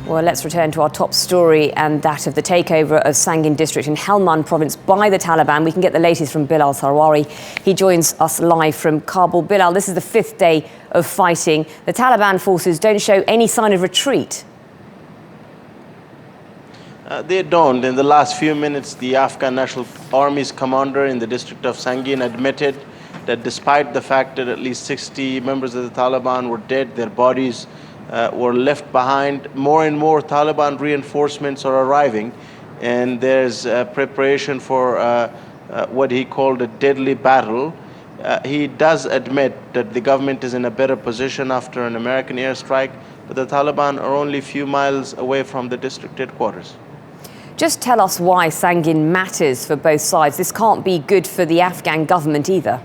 Well, let's return to our top story and that of the takeover of Sangin district in Helmand province by the Taliban. We can get the latest from Bilal Sarwary. He joins us live from Kabul. Bilal, this is the 5th day of fighting. The Taliban forces don't show any sign of retreat. They don't. In the last few minutes, the Afghan National Army's commander in the district of Sangin admitted that despite the fact that at least 60 members of the Taliban were dead, their bodies were left behind. More and more Taliban reinforcements are arriving, and there's preparation for what he called a deadly battle. He does admit that the government is in a better position after an American airstrike, but the Taliban are only a few miles away from the district headquarters. Just tell us why Sangin matters for both sides. This can't be good for the Afghan government either.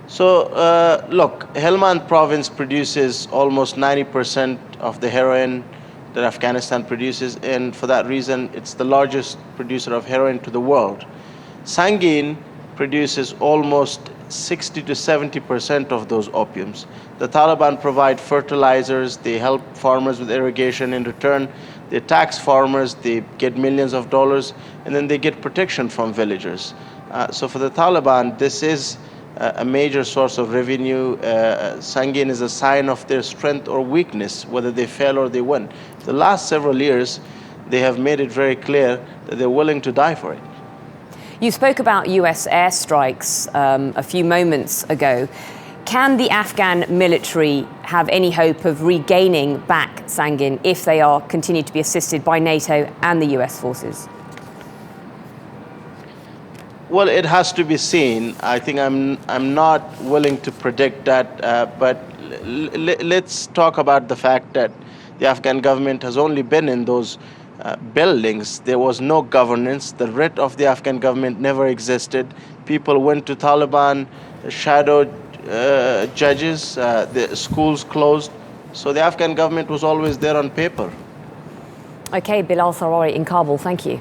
So, look, Helmand province produces almost 90% of the heroin that Afghanistan produces, and for that reason, it's the largest producer of heroin to the world. Sangin produces almost 60 to 70% of those opiums. The Taliban provide fertilizers, they help farmers with irrigation. In return, they tax farmers, they get millions of dollars, and then they get protection from villagers. So for the Taliban, this is a major source of revenue. Sangin is a sign of their strength or weakness, whether they fail or they win. The last several years, they have made it very clear that they're willing to die for it. You spoke about US airstrikes a few moments ago. Can the Afghan military have any hope of regaining back Sangin if they are continued to be assisted by NATO and the US forces? Well, it has to be seen. I think I'm not willing to predict that, but let's talk about the fact that the Afghan government has only been in those buildings. There was no governance. The writ of the Afghan government never existed. People went to Taliban, shadow judges, the schools closed. So the Afghan government was always there on paper. Okay, Bilal Sarwary in Kabul, thank you.